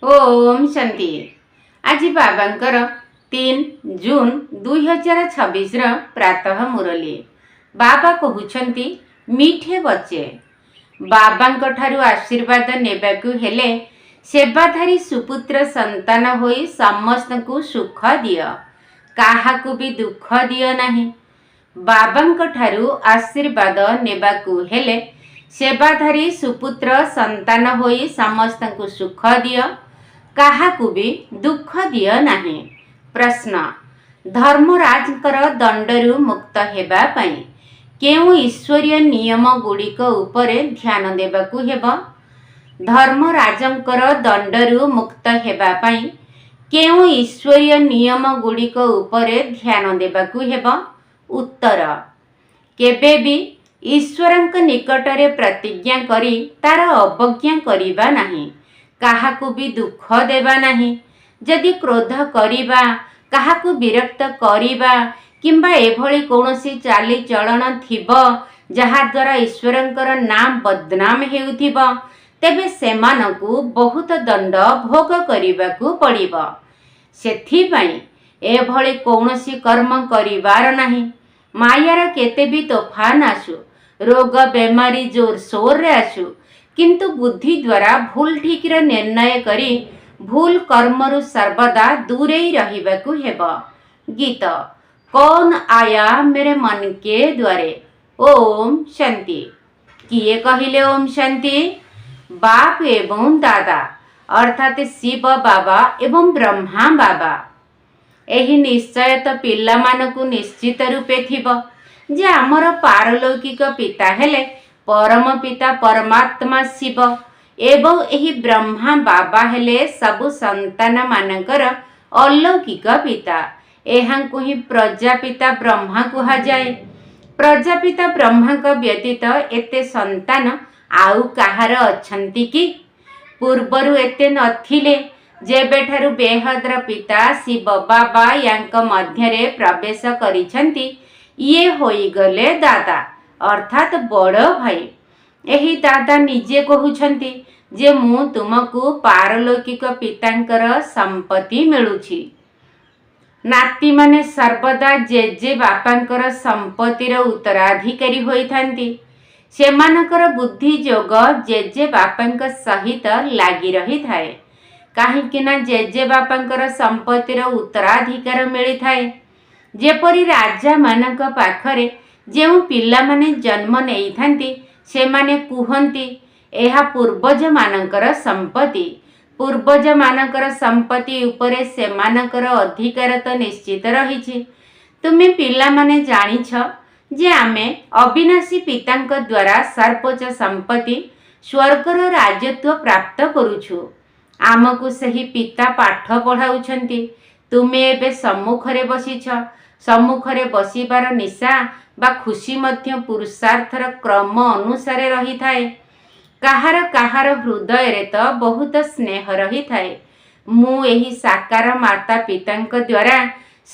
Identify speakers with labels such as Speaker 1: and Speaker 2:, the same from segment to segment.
Speaker 1: ओम शांति। आज बाबांकर 3 जून 2026 प्रातः मुरली। बाबा कहउछंती मीठे बच्चे बाबांक ठारू आशीर्वाद नेबाकु हेले सेवाधारी सुपुत्र संतान होई समस्तकु सुख दिय, काहाकु भी दुख दिय नाही। बाबांक ठारू आशीर्वाद नेबाकु हेले सेवाधारी सुपुत्र संतान होई समस्तकु सुख दिय, काहाकु भी दुख दिय नाही। प्रश्न, धर्मराजकर दंडरू मुक्त हेबा पई केउ ईश्वरीय नियम गुड़िक उपरे ध्यान देबाकु हेबो? धर्मराजंकर दंडरू मुक्त हेबा पई केउ ईश्वरीय नियम गुड़िक उपरे ध्यान देबाकु हेबो? उत्तर, केबे भी ईश्वरंक निकटरे प्रतिज्ञा करी तार अवज्ञा करिबा नाही, काहाकु भी दुख देबा नाही। जदि क्रोध करिबा, काहाकु विरक्त करिबा किंबा एभली कौनसी चाली चलन थिबो जहा द्वारा ईश्वरंकर नाम बदनाम हेउथिबो, तेबे सेमानकु बहुत दंड भोग करिबाकु पड़िबो। सेथि पई एभली कौनसी कर्म करिबार नाही। मायार केते भी तोफान आसु, रोग बेमारी जोर सोर रे आसु, किंतु बुद्धि द्वारा भूल ठीक निर्णय करी भूल कर्मरु सर्वदा दूरे रहिबाकु हेबो। गीत, कौन आया मेरे मन के द्वारे। ओम शांति। किए कहिले ओम शांति? बाप एवं दादा अर्थात शिव बाबा एवं ब्रह्मा बाबा। एही निश्चय तो पिला मानकु निश्चित रूपे थिबो जे आमर पारलौकिक पिता हेले परम पिता परमात्मा शिव एवं एही ब्रह्मा बाबा हेले सबु संतान मानकर अलौकिक पिता। एहांकु ही प्रजापिता ब्रह्मा कुहा जाए। प्रजापिता ब्रह्मा का व्यतीत एते संतान आउ काहार अछंती कि? पूर्वरु एते नथिले। जेबेठारु बेहद्र पिता शिव बाबा यांक मध्यरे प्रवेश करिछंती, ये होई गले दादा अर्थात बड़ भाई। एही दादा निजे कहउछंती जे मु तुमको पारलौकिक पितांकर संपत्ति मिलुछि। नाती माने सर्वदा जेजे बापांकर संपत्तिर उत्तराधिकारी होइथांती। सेमानकर बुद्धि जोग जेजे बापांक सहित लागी रही थाए, काहीकिना जेजे बापांकर संपत्तिर उत्तराधिकार मिली थाए। जेपरी राजा मानक पाखरे जेउ पिला माने जन्म नेई थांती सेमाने कुहंती एहा पूर्वज मानकर संपत्ति। पूर्वज मानकर संपत्ति उपरे सेमानकर अधिकार तो निश्चित रहिछि। तुमे पिला माने जानिछ जे आमे अविनाशी पितांक द्वारा सर्वोच्च संपत्ति स्वर्गर राजत्व प्राप्त करूछु। आमको सही पिता पाठ पढ़ाउछंती। तुमे एबे सम्मुखरे बसिछ। सम्मुखरे बसिबार निशा बा खुशी मध्य पुरुषार्थर क्रम अनुसारे रही थाए। काहार काहार हृदय रे तो बहुत स्नेह रही थाए। मु एही साकार माता पितांक द्वारा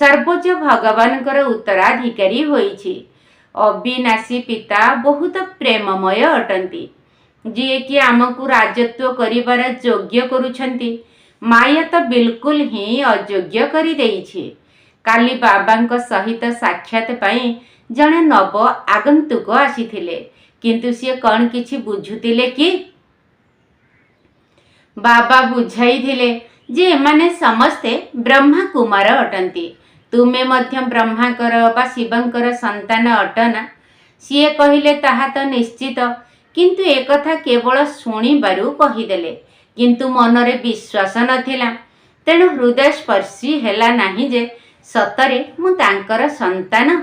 Speaker 1: सर्वोच्च भगवानकर उत्तराधिकारी होइछि। अविनाशी पिता बहुत प्रेममय अटंती, जी कि आमको राजत्व करिबार योग्य करूछंती। माया तो बिल्कुल ही अयोग्य करी देइछि। काली बाबांक सहित साक्षात पाई जने नव आगंतुक आसीथिले, किंतु सी कौन किछि बुझुतिले कि? बाबा बुझाई थिले जे एमाने समस्ते ब्रह्मा कुमार अटंती। तुमे मध्य ब्रह्माकर बा शिवंकर संतान अटना। सीए कहिले ताहा तो निश्चित, किंतु एकथा केवल शुणिबारु कहिदेले, किंतु मनरे विश्वास नथिला। तेणु हृदय स्पर्शी हेला नाही जे सतरे मु तांकर संतान।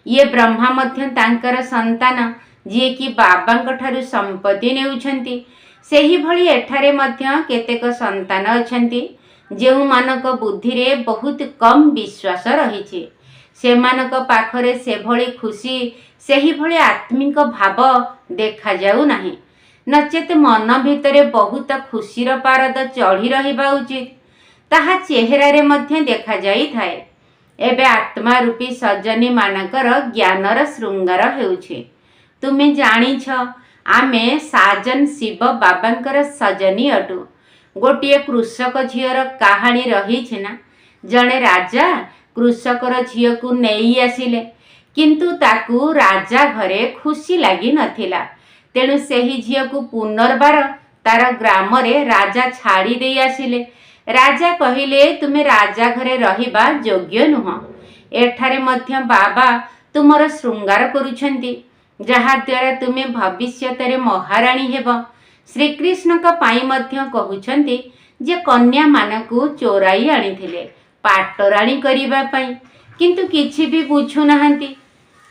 Speaker 1: ये ब्रह्मा मध्य तांकर संतान, जी कि बाबांक ठारू संपत्ति नेउछंती। सेही भली एठारे मध्य केतेक संतान अछंती जेउ मानक बुद्धि रे बहुत कम विश्वास रहिछि। सेमानक पाखरे से भली खुशी सेही भली आत्मिक भाव देखा जाउ नाही। नचेत मन भितरे बहुत खुशीर पारद चढ़ी रहिबा उचित, ताहा चेहरा रे मध्य देखा जाई थाए। एबे आत्मा रूपी सजनी मानकर ज्ञानर श्रृंगार हेउछि। तुमे जानिछ आमे साजन शिव बाबांकर सजनी अटु। गोटे कृषक झीर कहानी रही ना। जड़े राजा कृषकर झील को नहीं आसिले, किंतु ताकू राजा घरे खुशी लगी नथिला। तेणु सेही झील को पुनर्बार तार ग्राम रे राजा छाड़ी दे आसिले। राजा कहिले तुमे राजा घरे रहिबा योग्य नुह। एठारे मध्य बाबा तुमर श्रृंगार करुछंती, जहा द्वारा तुमे भविष्यतरे महाराणी हेब। श्रीकृष्ण का पाई मध्य कहउछंती जे कन्या मानकू चोराई आनिथिले पाटराणी करिबा पाई, किंतु किछि भी बुझु नाहंती।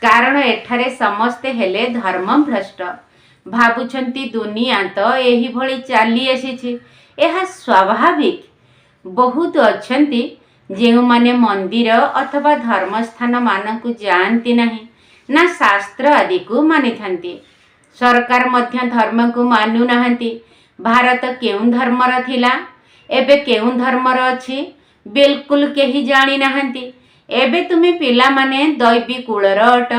Speaker 1: कारण एठारे समस्ते हेले धर्म भ्रष्ट। भाबुछंती दुनिया तो एही भली चाली आसीछि, एहा स्वाभाविक। बहुत अछंती जेउ माने मंदिर अथवा धर्मस्थान मानकू जानती नहीं ना शास्त्र आदि को मानि थांती। सरकार मध्य धर्म को मानु नाहंती। भारत केउं धर्मर थिला, एबे केउं धर्मर अछि, बिल्कुल केही जानी नाहंती। एबे तुमे पिला माने दैवी कुलर अट,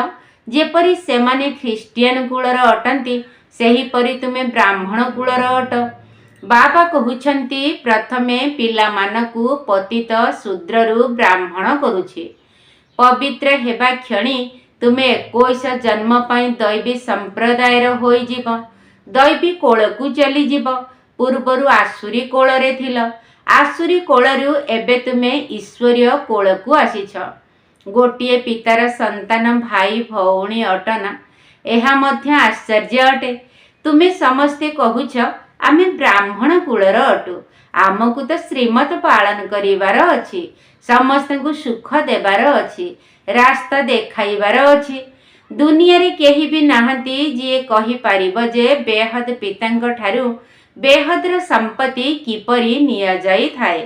Speaker 1: जेपरी सेमाने ख्रिस्टियन कुलर अटंती, सेही परी तुमे ब्राह्मण कुलर अट। बाबा कहउछंती प्रथमे पिला मानकू पतित शूद्ररु ब्राह्मण करुछि। पवित्र हेबा क्षणी तुमे 21 जन्म पाई दैवी संप्रदायर होई जीव, दैवी कोलकू चली जीव। पूर्वरु आसुरी कोलरे थिल, आसुरी कोलरु एबे तुमे ईश्वरीय कोलकू आसीछ। गोटिए पितार संतान भाई भौणी अटना, एहा मध्य आश्चर्य अटे। तुमे समस्ते कहूछ आमे ब्राह्मण कुलर अटु, आमकू तो श्रीमत पालन करिवार अछि, समस्त को सुख देवार अछि, रास्ता देखाइबार अछि। दुनिया रे केही भी नाहंती जे कहि पारिबो जे बेहद पितांक ठारू बेहदर संपत्ति किपरि निया जाई थाए।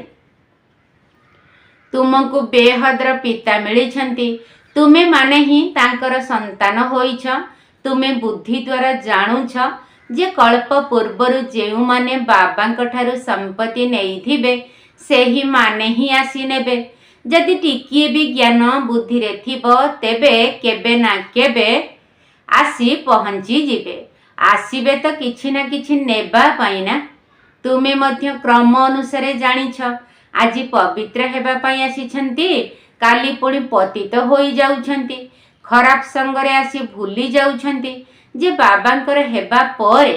Speaker 1: तुमको बेहदर पिता मिलिछंती, तुमे माने ही तांकर संतान होइछ। तुमे बुद्धि द्वारा जानुछ जे कल्प पूर्वरु जेउ माने बाबांक ठारू संपत्ति नेइथिबे सेही माने ही आसी नेबे। जदि टिकिए भी ज्ञान बुद्धि रे थिबो तेबे केबे ना केबे आसी पहुंची जिबे। आसीबे तो किछि ना किछि नेबा पाई ना। तुमे मध्य क्रम अनुसारे जानिछ, आजि पवित्र हेबा पाई आसीछंती, काली पुणी पतित होई जाउछंती, खराब संगरे आसी भूली जाउछंती। जे बाबांकर हेबा परे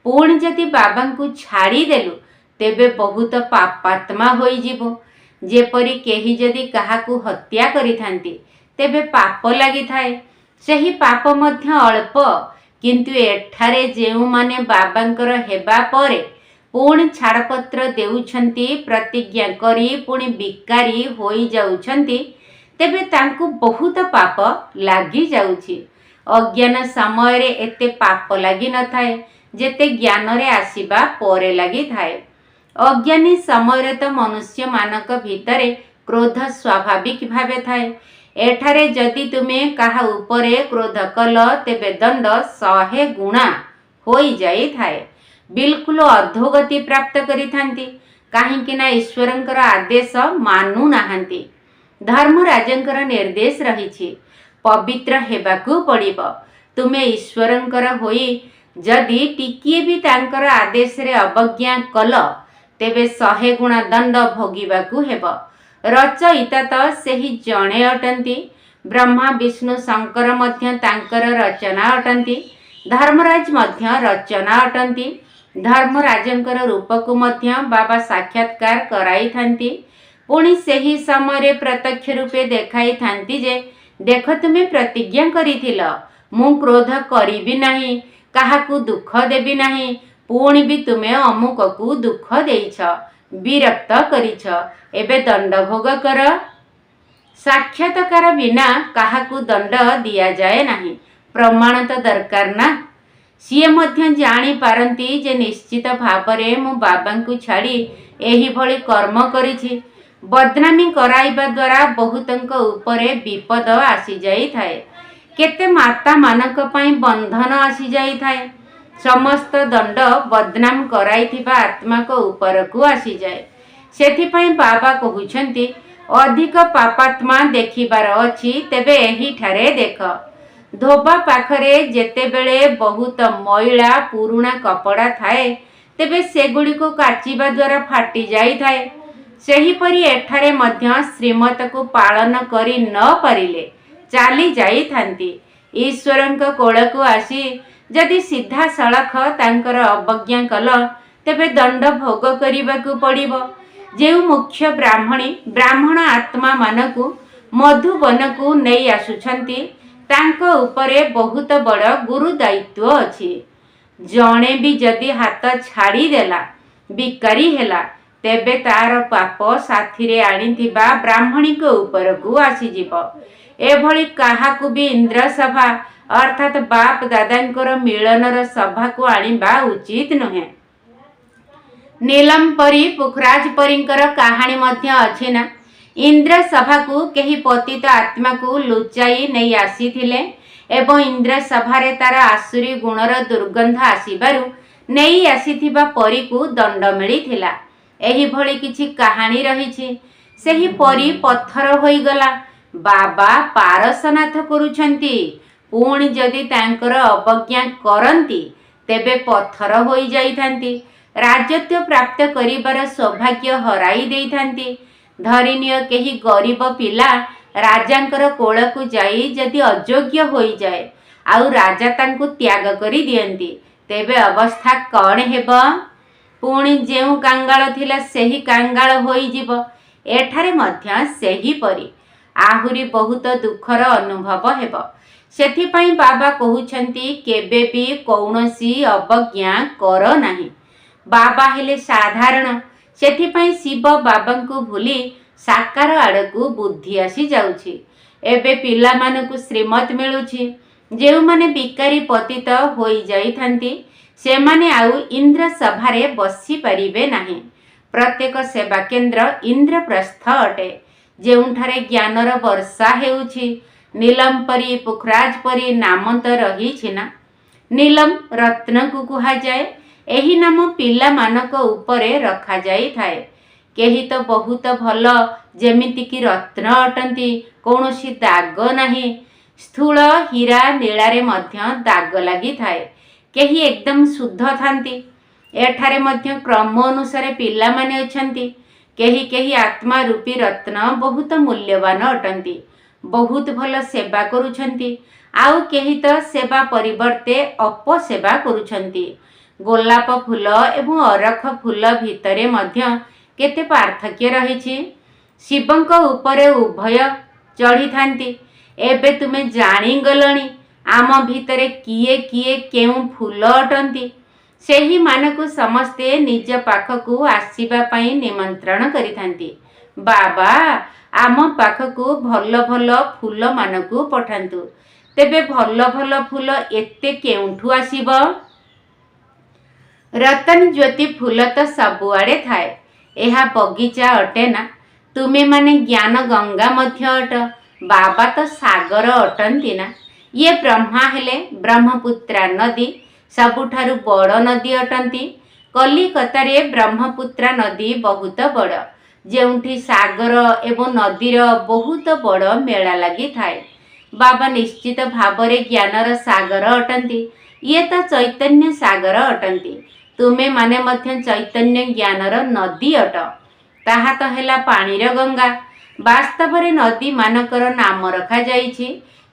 Speaker 1: पुणी जदि बाबांकू छाड़ी देलु तेबे बहुत पापात्मा होई जिवो। जेपरी केही जदि काहाकू हत्या करि थांती तेबे पाप लागि थाए, सेही पाप मध्य अल्प। किंतु एठारे जेउ माने बाबांकर हेबा परे पुणी छाड़पत्र देउछंती, प्रतिज्ञा करी पुणी बिकारी होई जाउछंती, तेबे तांकू बहुत पाप लागि जाउछि। अज्ञान समय रे एते पाप लागि न थाए जेते ज्ञान रे आसीबा परे लागि थाए। अज्ञानी समय रे तो मनुष्य मानक भितरे क्रोध स्वाभाविक भावे थाए। एठारे जदि तुमे काहा उपरे क्रोध कल तेबे दंड 100 गुणा होई जाई थाए। बिल्कुल अधोगति प्राप्त करि थांती, काहेकि ना ईश्वरंकर आदेश मानु नाहंती। धर्मराजंकर निर्देश रहिछि, पवित्र हेबाकू पड़िबो। तुमे ईश्वरंकर होई जदि टिकिए भी तांकर आदेश रे अवज्ञा कल तेबे 100 गुणा दंड भोगिबाकू हेबो। रचयिता तो सेही जणे अटंती, ब्रह्मा विष्णु शंकर मध्य तांकर रचना अटंती, धर्मराज मध्य रचना अटंती। धर्मराजंकर रूप को मध्य बाबा साक्षात्कार कराई थांती, पुणी सेही समय प्रत्यक्ष रूपे देखाई थांती जे देख तुमे प्रतिज्ञा करिथिल, मु क्रोध करिबि नाही, काहाकू दुख देबि नाही, पुणी भी तुमे अमुक को दुख देइछ, विरक्त करिछ, एबे दंड भोग कर। साक्षात्कार बिना काहाकू दंड दिया जाए नाही, प्रमाण तो दरकार ना। सीए मध्य जानी पारंती जे निश्चित भावरे मु बाबांकू छाड़ी एही भली कर्म करिछि। बदनामी कराइबा द्वारा बहुतंक उपरे विपद आसी जाई थाए। केते माता मानक पई बंधन आसी जाई थाए। समस्त दंड बदनाम कराइथिबा आत्मा को ऊपर को आसी जाए। सेथि पई बाबा कहउछंती अधिक पापात्मा देखिबार अछि तेबे एही ठारे देख। धोबा पाखरे जेते बेले बहुत मैला पुरुणा कपड़ा थाए ତେବେ ସେଗୁଡ଼ିକୁ କାଚିବା ଦ୍ୱାରା ଫାଟି ଯାଇଥାଏ। ସେହିପରି ଏଠାରେ ମଧ୍ୟ ଶ୍ରୀମତକୁ ପାଳନ କରି ନ ପାରିଲେ ଚାଲି ଯାଇଥାନ୍ତି। ଈଶ୍ୱରଙ୍କ କୋଳକୁ ଆସି ଯଦି ସିଧାସଳଖ ତାଙ୍କର ଅବଜ୍ଞା କଲ ତେବେ ଦଣ୍ଡ ଭୋଗ କରିବାକୁ ପଡ଼ିବ। ଯେଉଁ ମୁଖ୍ୟ ବ୍ରାହ୍ମଣ ଆତ୍ମାମାନଙ୍କୁ ମଧୁବନକୁ ନେଇ ଆସୁଛନ୍ତି ତାଙ୍କ ଉପରେ ବହୁତ ବଡ଼ ଗୁରୁ ଦାୟିତ୍ୱ ଅଛି। ଜଣେ ବି ଯଦି ହାତ ଛାଡ଼ିଦେଲା, ବିକାରୀ ହେଲା, ତେବେ ତାର ପାପ ସାଥିରେ ଆଣିଥିବା ବ୍ରାହ୍ମଣୀଙ୍କ ଉପରକୁ ଆସିଯିବ। ଏଭଳି କାହାକୁ ବି ଇନ୍ଦ୍ରସଭା ଅର୍ଥାତ୍ ବାପ ଦାଦାଙ୍କର ମିଳନର ସଭାକୁ ଆଣିବା ଉଚିତ ନୁହେଁ। ନୀଲମ ପରି ପୁଖରାଜ ପରୀଙ୍କର କାହାଣୀ ମଧ୍ୟ ଅଛି ନା। ଇନ୍ଦ୍ରସଭାକୁ କେହି ପତିତ ଆତ୍ମାକୁ ଲୁଚାଇ ନେଇ ଆସିଥିଲେ ଏବଂ ଇନ୍ଦ୍ରସଭାରେ ତାର ଆସୁରୀ ଗୁଣର ଦୁର୍ଗନ୍ଧ ଆସିବାରୁ ନେଇ ଆସିଥିବା ପରୀକୁ ଦଣ୍ଡ ମିଳିଥିଲା। ଏହିଭଳି କିଛି କାହାଣୀ ରହିଛି। ସେହି ପରୀ ପଥର ହୋଇଗଲା। ବାବା ପାରସନାଥ କରୁଛନ୍ତି, ପୁଣି ଯଦି ତାଙ୍କର ଅବଜ୍ଞା କରନ୍ତି ତେବେ ପଥର ହୋଇଯାଇଥାନ୍ତି। ରାଜତ୍ୱ ପ୍ରାପ୍ତ କରିବାର ସୌଭାଗ୍ୟ ହରାଇ ଦେଇଥାନ୍ତି। ଧରିନିଅ କେହି ଗରିବ ପିଲା ରାଜାଙ୍କର କୋଳକୁ ଯାଇ ଯଦି ଅଯୋଗ୍ୟ ହୋଇଯାଏ ଆଉ ରାଜା ତାଙ୍କୁ ତ୍ୟାଗ କରି ଦିଅନ୍ତି, ତେବେ ଅବସ୍ଥା କ'ଣ ହେବ? ପୁଣି ଯେଉଁ କାଙ୍ଗାଳ ଥିଲା ସେହି କାଙ୍ଗାଳ ହୋଇଯିବ। ଏଠାରେ ମଧ୍ୟ ସେହିପରି ଆହୁରି ବହୁତ ଦୁଃଖର ଅନୁଭବ ହେବ। ସେଥିପାଇଁ ବାବା କହୁଛନ୍ତି କେବେ ବି କୌଣସି ଅବଜ୍ଞା କର ନାହିଁ। ବାବା ହେଲେ ସାଧାରଣ, ସେଥିପାଇଁ ଶିବ ବାବାଙ୍କୁ ଭୁଲି ସାକାର ଆଡ଼କୁ ବୁଦ୍ଧି ଆସି ଯାଉଛି। ଏବେ ପିଲାମାନଙ୍କୁ ଶ୍ରୀମତ ମିଳୁଛି। ଯେଉଁମାନେ ବିକାରୀ ପତିତ ହୋଇଯାଇଥାନ୍ତି ସେମାନେ ଆଉ ଇନ୍ଦ୍ରସଭାରେ ବସିପାରିବେ ନାହିଁ। ପ୍ରତ୍ୟେକ ସେବା କେନ୍ଦ୍ର ଇନ୍ଦ୍ରପ୍ରସ୍ଥ ଅଟେ, ଯେଉଁଠାରେ ଜ୍ଞାନର ବର୍ଷା ହେଉଛି। ନୀଲମ ପରି ପୁଖରାଜ ପରି ନାମ ତ ରହିଛି ନା। ନୀଲମ ରତ୍ନକୁ କୁହାଯାଏ। ଏହି ନାମ ପିଲାମାନଙ୍କ ଉପରେ ରଖାଯାଇଥାଏ। କେହି ତ ବହୁତ ଭଲ, ଯେମିତିକି ରତ୍ନ ଅଟନ୍ତି, କୌଣସି ଦାଗ ନାହିଁ। ସ୍ଥୂଳ ହୀରା ନୀଳାରେ ମଧ୍ୟ ଦାଗ ଲାଗିଥାଏ। କେହି ଏକଦମ ଶୁଦ୍ଧ ଥାନ୍ତି। ଏଠାରେ ମଧ୍ୟ କ୍ରମ ଅନୁସାରେ ପିଲାମାନେ ଅଛନ୍ତି। କେହି କେହି ଆତ୍ମା ରୂପୀ ରତ୍ନ ବହୁତ ମୂଲ୍ୟବାନ ଅଟନ୍ତି, ବହୁତ ଭଲ ସେବା କରୁଛନ୍ତି। ଆଉ କେହି ତ ସେବା ପରିବର୍ତ୍ତେ ଅପସେବା କରୁଛନ୍ତି। ଗୋଲାପ ଫୁଲ ଏବଂ ଅରଖ ଫୁଲ ଭିତରେ ମଧ୍ୟ କେତେ ପାର୍ଥକ୍ୟ ରହିଛି। ଶିବଙ୍କ ଉପରେ ଉଭୟ ଚଢ଼ିଥାନ୍ତି। ଏବେ ତୁମେ ଜାଣିଗଲଣି ଆମ ଭିତରେ କିଏ କିଏ କେଉଁ ଫୁଲ ଅଟନ୍ତି। ସେହିମାନଙ୍କୁ ସମସ୍ତେ ନିଜ ପାଖକୁ ଆସିବା ପାଇଁ ନିମନ୍ତ୍ରଣ କରିଥାନ୍ତି। ବାବା ଆମ ପାଖକୁ ଭଲ ଭଲ ଫୁଲମାନଙ୍କୁ ପଠାନ୍ତୁ। ତେବେ ଭଲ ଭଲ ଫୁଲ ଏତେ କେଉଁଠୁ ଆସିବ? ରତନ ଜ୍ୟୋତି ଫୁଲ ତ ସବୁଆଡ଼େ ଥାଏ। ଏହା ବଗିଚା ଅଟେ ନା। ତୁମେମାନେ ଜ୍ଞାନ ଗଙ୍ଗା ମଧ୍ୟ ଅଟ। ବାବା ତ ସାଗର ଅଟନ୍ତି ନା। ଇଏ ବ୍ରହ୍ମା ହେଲେ ବ୍ରହ୍ମପୁତ୍ରା ନଦୀ ସବୁଠାରୁ ବଡ଼ ନଦୀ ଅଟନ୍ତି। କଲିକତାରେ ବ୍ରହ୍ମପୁତ୍ରା ନଦୀ ବହୁତ ବଡ଼, ଯେଉଁଠି ସାଗର ଏବଂ ନଦୀର ବହୁତ ବଡ଼ ମେଳା ଲାଗିଥାଏ। ବାବା ନିଶ୍ଚିତ ଭାବରେ ଜ୍ଞାନର ସାଗର ଅଟନ୍ତି। ଇଏ ତ ଚୈତନ୍ୟ ସାଗର ଅଟନ୍ତି। ତୁମେମାନେ ମଧ୍ୟ ଚୈତନ୍ୟ ଜ୍ଞାନର ନଦୀ ଅଟ। ତାହା ତ ହେଲା ପାଣିର ଗଙ୍ଗା। ବାସ୍ତବରେ ନଦୀମାନଙ୍କର ନାମ ରଖାଯାଇଛି,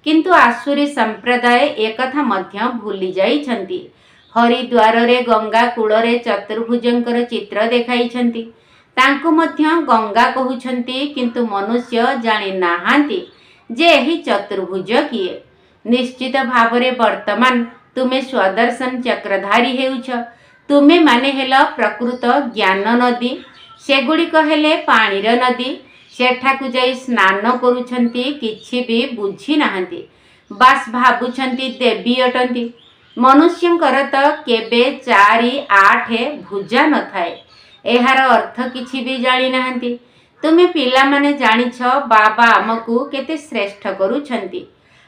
Speaker 1: କିନ୍ତୁ ଆସୁରୀ ସମ୍ପ୍ରଦାୟ ଏକଥା ମଧ୍ୟ ଭୁଲି ଯାଇଛନ୍ତି। ହରିଦ୍ୱାରରେ ଗଙ୍ଗା କୂଳରେ ଚତୁର୍ଭୁଜଙ୍କର ଚିତ୍ର ଦେଖାଇଛନ୍ତି। ତାଙ୍କୁ ମଧ୍ୟ ଗଙ୍ଗା କହୁଛନ୍ତି, କିନ୍ତୁ ମନୁଷ୍ୟ ଜାଣିନାହାନ୍ତି ଯେ ଏହି ଚତୁର୍ଭୁଜ କିଏ। ନିଶ୍ଚିତ ଭାବରେ ବର୍ତ୍ତମାନ ତୁମେ ସ୍ୱଦର୍ଶନ ଚକ୍ରଧାରୀ ହେଉଛ। ତୁମେମାନେ ହେଲ ପ୍ରକୃତ ଜ୍ଞାନ ନଦୀ। ସେଗୁଡ଼ିକ ହେଲେ ପାଣିର ନଦୀ। ସେଠାକୁ ଯାଇ ସ୍ନାନ କରୁଛନ୍ତି, କିଛି ବି ବୁଝି ନାହାନ୍ତି। ବାସ୍ ଭାବୁଛନ୍ତି ଦେବୀ ଅଟନ୍ତି। ମନୁଷ୍ୟଙ୍କର ତ କେବେ 4, 8 ଭୁଜା ନଥାଏ। ଏହାର ଅର୍ଥ କିଛି ବି ଜାଣିନାହାନ୍ତି। ତୁମେ ପିଲାମାନେ ଜାଣିଛ ବାବା ଆମକୁ କେତେ ଶ୍ରେଷ୍ଠ କରୁଛନ୍ତି।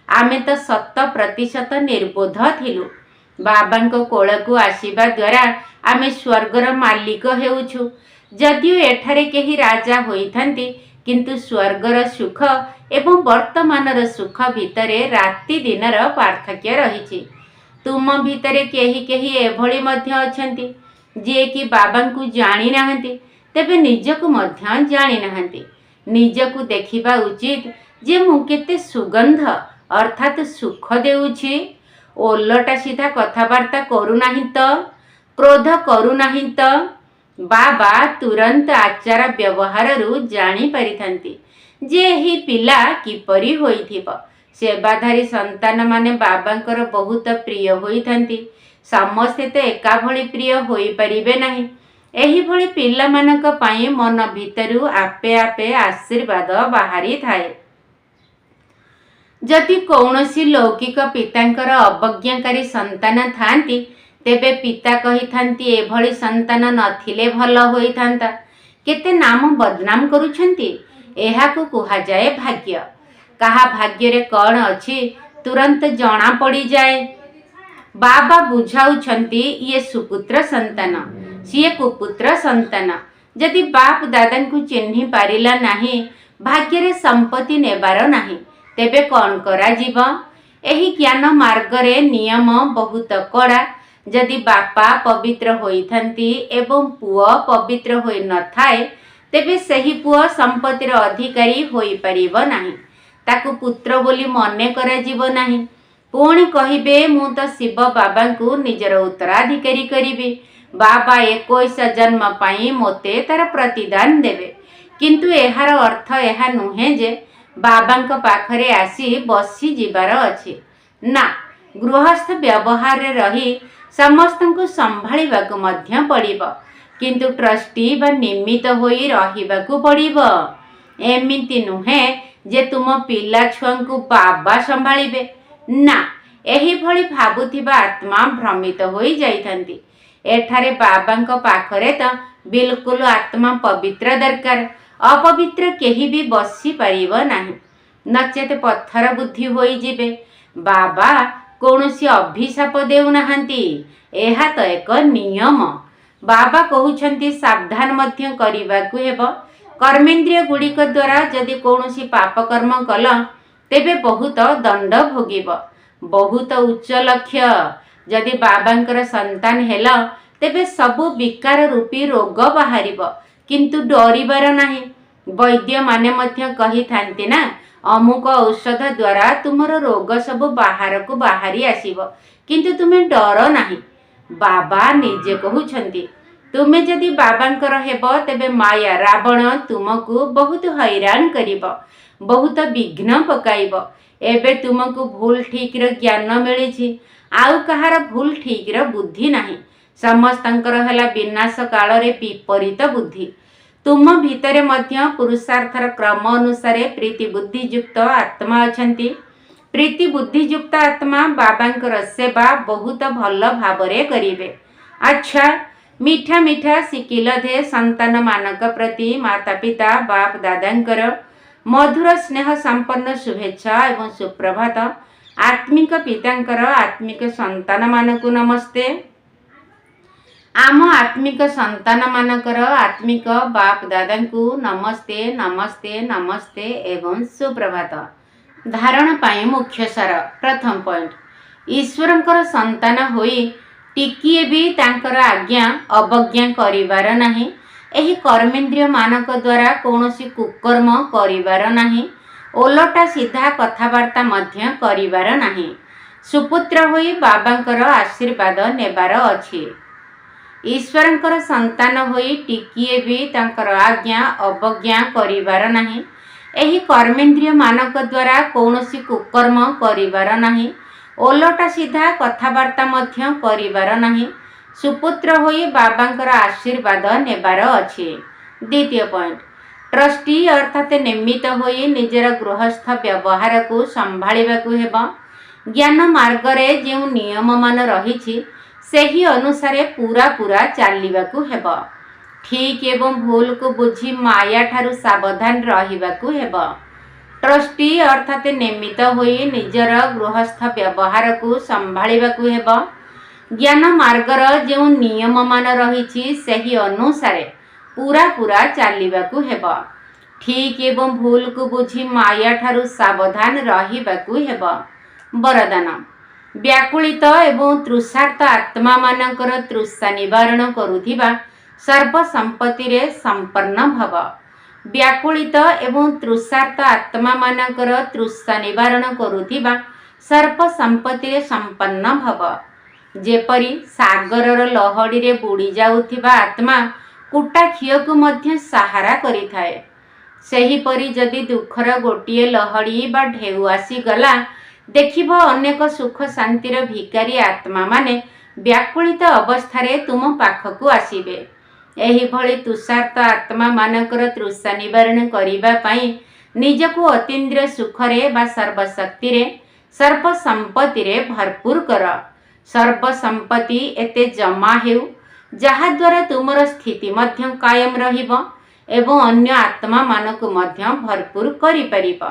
Speaker 1: ଆମେ ତ 100% ନିର୍ବୋଧ ଥିଲୁ। ବାବାଙ୍କ କୋଳକୁ ଆସିବା ଦ୍ୱାରା ଆମେ ସ୍ୱର୍ଗର ମାଲିକ ହେଉଛୁ। ଯଦିଓ ଏଠାରେ କେହି ରାଜା ହୋଇଥାନ୍ତି, କିନ୍ତୁ ସ୍ୱର୍ଗର ସୁଖ ଏବଂ ବର୍ତ୍ତମାନର ସୁଖ ଭିତରେ ରାତି ଦିନର ପାର୍ଥକ୍ୟ ରହିଛି। ତୁମ ଭିତରେ କେହି କେହି ଏଭଳି ମଧ୍ୟ ଅଛନ୍ତି, जे कि बाबा को जानी नाहंती तेबे निजकु मध्य जानी नाहंती। निजकु देखिबा उचित जे मु केते सुगंध अर्थात सुख देउछि। ओलटा सीधा कथबार्ता करू नाही तो, क्रोध करू नाही तो बाबा तुरंत आचार व्यवहार रु जानी परिथांती जे ही पिला किपरि होइथिबो। सेवाधारी संतान माने बाबांकर बहुत प्रिय होइथांती। समस्ते तो एका भली प्रिय होई परिबे नाही। एही भली पिला मानक पई मन भितरु आपे आपे आशीर्वाद बाहरी थाए। जदि कौनसी लौकिक पितांकर अवज्ञाकारी संतान थांती तेबे पिता कहिथांती एभली संतान नथिले भल होइथांता। केते नाम बदनाम करूछंती। एहाकु कुहा जाए भाग्य। कहा भाग्य रे कौन अछि तुरंत जना पड़ी जाए। बाबा बुझाउछंती ये सुपुत्र संतान सीए कुपुत्र संतान। जदि बाप दादा को चिन्हि पारिला नाही, भाग्य रे संपत्ति नेबार नाही, तेबे कौन करा जीव। एही ज्ञान मार्ग रे नियम बहुत कड़ा। जदि बापा पवित्र होइथांती एवं पुओ पवित्र होई न थाए तेबे सही पुओ संपत्तिर अधिकारी होई परिबो नाही। ताकु पुत्र बोली मने करा जीव नाही। पुणी कहिबे मु तो शिव बाबा को निजर उत्तराधिकारी करिबे। बाबा 21 जन्म पाई मोते तार प्रतिदान देवे। किंतु एहार अर्थ एहा नुहे जे बाबांक पाखरे आसी बसी जीवार अछि ना। गृहस्थ व्यवहार रे रही समस्तंकु संभाळिबाकु मध्य पड़िबो, किंतु ट्रस्टी बा निमित्त होई रहिबाकु पड़िबो। एमिति नुहे जे तुम पिला छुआंकु बाबा संभाळिबे ना। एही भली भाबुथिबा आत्मा भ्रमित होई जाइथांती। एठारे बाबांक पाखरे तो बिल्कुल आत्मा पवित्र दरकार। अपवित्र केही भी बसी पारिबो नाही, नचेत पत्थर बुद्धि होई जिबे। बाबा कौनसी अभिशाप देउ नाहंती। एहा तो एक नियम। बाबा कहउछंती सावधान मध्य करिबाकु हेबो। कर्मेंद्रिय गुड़िक द्वारा जदि कौनसी पाप कर्म कल तेबे बहुत दंड भोगिब। बहुत उच्च लक्ष्य। जदि बाबांकर संतान हेल तेबे सबु विकार रूपी रोग बाहरिब, किंतु डरिबार नाही। वैद्य माने मध्य कही थांती ना, अमुक औषध द्वारा तुमर रोग सब बाहर को बाहरी आसीब, किंतु तुमे डर नाही। बाबा निजे कहउछंती तुमे जदि बाबांकर हेब तेबे माया रावण तुमको बहुत हैरान करिब, बहुत विघ्न पकाइब। एबे तुमको भूल ठीक र ज्ञान मिलिछि, आउ कहार भूल ठीक र बुद्धि नाही। समस्तंकर हला विनाश काल रे विपरीत बुद्धि। तुम भितरे मध्य पुरुषार्थर क्रम अनुसारे प्रीति बुद्धि युक्त आत्मा अछंती। प्रीति बुद्धि युक्त आत्मा बाबांकर सेवा बहुत भल भावरे करिवे। अच्छा, मीठा मीठा सिकिल दे संतान मानक प्रति माता पिता बाप दादांकर मधुर स्नेह संपन्न शुभेच्छा एवं सुप्रभात। आत्मिक पितांकर आत्मिक संतान मानकु नमस्ते। आम आत्मिक संतान मानकर आत्मिक बाप दादांकु नमस्ते नमस्ते नमस्ते एवं सुप्रभात। धारण पाई मुख्य सार। प्रथम पॉइंट, ईश्वरंकर संतान होई टिकिए भी तांकर आज्ञा अवज्ञा करिवार नाही। एही कर्मेंद्रिय मानक द्वारा कौनसी कुकर्म करिवार नाही। ओलटा सीधा कथावार्ता मध्य करिवार नाही। सुपुत्र होई बाबांकर आशीर्वाद नेबार अछि। ईश्वरंकर संतान होई टिकिए भी तांकर आज्ञा अवज्ञा करिवार नाही। एही कर्मेंद्रिय मानक द्वारा कौनसी कुकर्म करिवार नाही। ओलटा सीधा कथावार्ता मध्य करिवार नाही। सुपुत्र होई बाबांकर आशीर्वाद नेबार अछि। द्वितीय पॉइंट, ट्रस्टी अर्थात निमित्त होई निजर गृहस्थ व्यवहार को संभाळिबाकु हेबो। ज्ञान मार्ग रे जेउ नियम मान रहिछि सेही अनुसारे पूरा पूरा चालिबाकु हेबो। ठीक एवं भूल को बुझी माया ठारू सावधान रहिबाकु हेबो। ट्रस्टी अर्थात निमित्त होई निजर गृहस्थ व्यवहार को संभाळिबाकु हेबो। ज्ञान मार्गर जेउ नियम मान रहिछि सेही अनुसारे पूरा पूरा चालिबाकु हेबो। ठीक एवं भूल को बुझी माया ठारू सावधान रहिबाकु हेबो। वरदान, व्याकुलित एवं तृषार्थ आत्मा मानकर तृषा निवारण करुथिबा सर्वसंपत्ति रे संपन्न भव। व्याकुलित एवं तृषार्थ आत्मा मानकर तृषा निवारण करुथिबा सर्वसंपत्ति रे संपन्न भव। जेपरी सागरर लहड़ी रे बुड़ी जाउथिबा आत्मा कुटाक्षीय को मध्य सहारा करिथाए, सेहीपरि जदि दुखर गोटिए लहड़ी बा ढेउ आसीगला देखिब अनेक सुख शांतिर भिकारी आत्मा माने व्याकुलित अवस्थारे तुम पाखकु आसीबे। एही भଳି तुषार्थ आत्मा मानकर तृषा निवारण करिबा पई निजकु अतीन्द्रिय सुखरे बा सर्वशक्ति रे सर्वसंपत्ति रे भरपूर कर। सर्वसंपत्ति एते जमा हेउ जहा द्वारा तुमर स्थिति मध्य कायम रहिब एवं अन्य आत्मा मानक मध्य भरपूर करि परिब।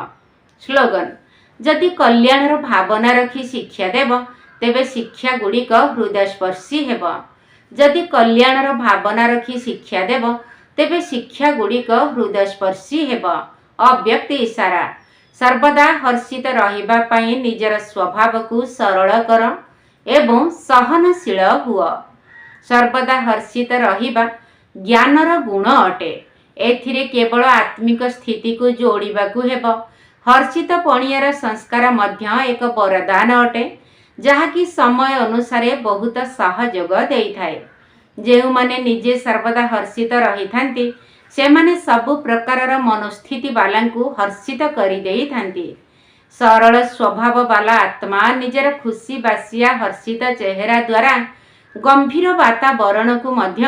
Speaker 1: स्लोगन जदि कल्याणर भावना रखी शिक्षा देव तेबे शिक्षा गुड़िक हृदयस्पर्शी हेब। जदि कल्याणर भावना रखी शिक्षा देव तेबे शिक्षा गुड़िक हृदयस्पर्शी हेब। अव्यक्त इशारा सर्वदा हर्षित रहिबा पई निजर स्वभाव को सरल कर एवं सहनशील हुआ। सर्वदा हर्षित रहिबा ज्ञानर गुण अटे। एथिरे केवल आत्मिक स्थिति को जोड़िबाकु हेब। हर्षित पणियार संस्कार मध्य एक वरदान अटे जहाँकि समय अनुसारे बहुत सहयोग देइथाए। जेउ माने निजे सर्वदा हर्षित रहिथांती सेमाने सबु प्रकारर मनोस्थिति बालांकु हर्षित करि देइथांती। सरल स्वभाव बाला आत्मा निजर खुशी बासिया हर्षित चेहरा द्वारा गंभीर वातावरण को मध्य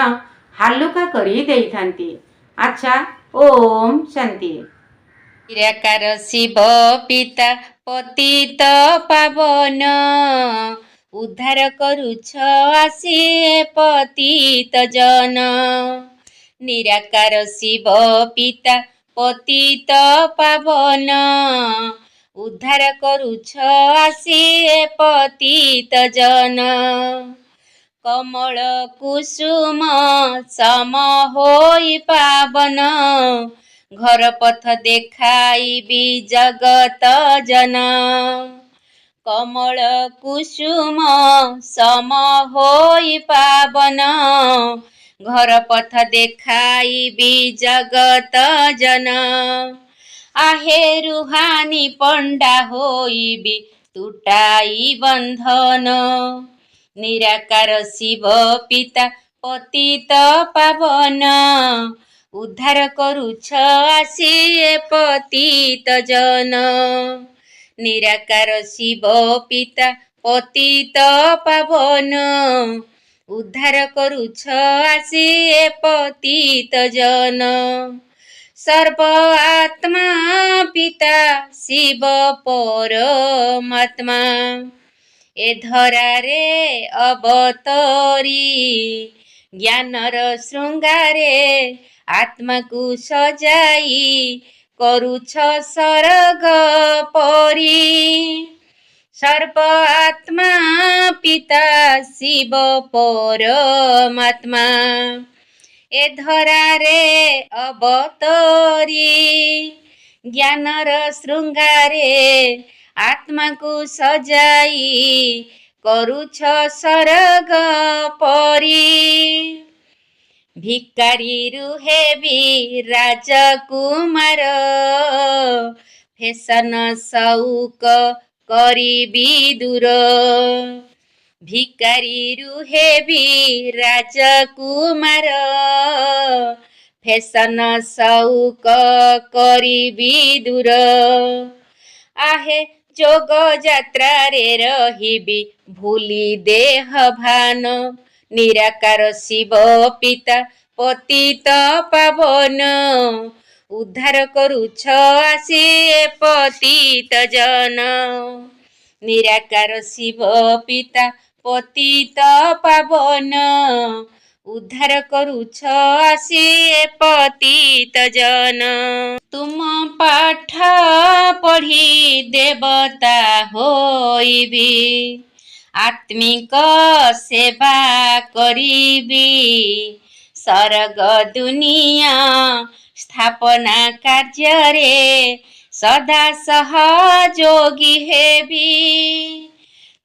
Speaker 1: हालुका करी देइथांती। अच्छा, ओम शांति।
Speaker 2: निराकार शिव पिता पतित पावन उद्धार करुछ आसी पतित जन। निराकार शिव पिता पतित पावन उद्धार करुछ आसी पतित जन। कमल कुसुम सम होई पावन घर पथ देखाइबी जगत जन। कमल कुसुम सम होई पावन घर पथ देखाइबी जगत जन। आहे रुहानी पंडा होइबी तुटाई बंधन। निराकार शिव पिता पतित पावन उद्धार करुछ आसी पतित जन। निराकार शिव पिता पतित पावन उद्धार करुछ आसी पतित जन। सर्व आत्मा पिता शिव परमात्मा ए धरारे अवतरी ज्ञानर श्रृंगारे आत्मा को सजाई करुछ सरग परी। सर्व आत्मा पिता शिव परमात्मा ए धरारे अवतरी ज्ञानर श्रृंगारे आत्मा को सजाई करुछ सरग परी। भिकारी रुहेबी राजकुमार फेसन सौक करिबी दूर। भिकारी रुहेबी राजकुमार फेसन सौक करिबी दूर। आहे जोग जात्रा रे रहिबी भूली देह भान। निराकार शिव पिता पतित पावन उद्धार करुछ आसी पतित जन। निराकार शिव पिता पतित पावन उद्धार करुछ आसी पतित जन। तुम पाठ पढ़ी देवता होइबी आत्मिक सेवा करिबी सरग दुनिया स्थापना कार्य रे सदा सहयोगी हेबी।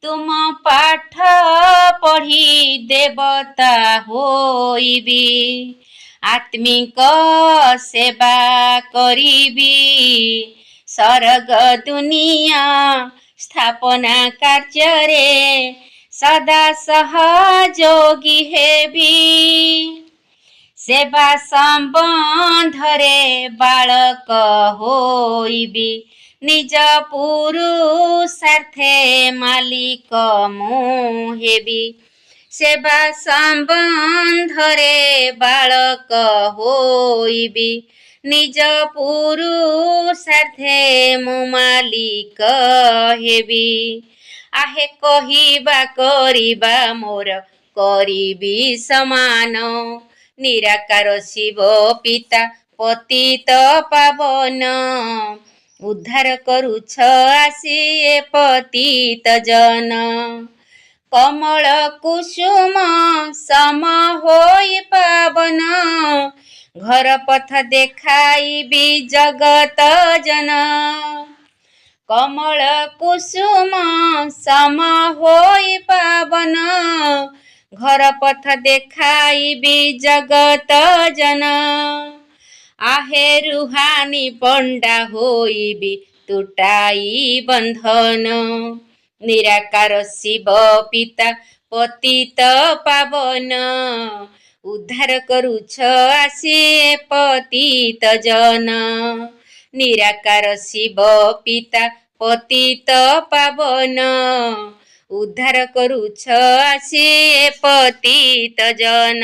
Speaker 2: ତୁମ ପାଠ ପଢ଼ି ଦେବତା ହୋଇବି, ଆତ୍ମିକ ସେବା କରିବି, ସରଗ ଦୁନିଆ ସ୍ଥାପନା କାର୍ଯ୍ୟରେ ସଦା ସହଯୋଗୀ ହେବି। ସେବା ସମ୍ବନ୍ଧରେ ବାଳକ ହୋଇବି, ନିଜ ପୁରୁଷାର୍ଥେ ମାଲିକ ମୁଁ ହେବି। ସେବା ସମ୍ବନ୍ଧରେ ବାଳକ ହୋଇବି, ନିଜ ପୁରୁଷାର୍ଥେ ମୁଁ ମାଲିକ ହେବି। ଆହେ କହିବା କରିବା ମୋର କରିବି ସମାନ, ନିରାକାର ଶିବ ପିତା ପତିତ ପାବନ, ଉଦ୍ଧାର କରୁଛ ଆସି ଏ ପତିତ ଜନ। କମଳ କୁସୁମ ସମ ହୋଇ ପାବନ, ଘର ପଥ ଦେଖାଇବି ଜଗତ ଜନ। କମଳ କୁସୁମ ସମ ହୋଇ ପାବନ, ଘର ପଥ ଦେଖାଇବି ଜଗତ ଜନ। ଆହେ ରୁହାନି ପଣ୍ଡା ହୋଇବି ତୁଟାଇ ବନ୍ଧନ, ନିରାକାର ଶିବ ପିତା ପତିତ ପାବନ, ଉଦ୍ଧାର କରୁଛ ଆସି ଏ ପତିତ ଜନ। ନିରାକାର ଶିବ ପିତା ପତିତ ପାବନ, ଉଦ୍ଧାର କରୁଛ ଆସି ଏ ପତିତ ଜନ।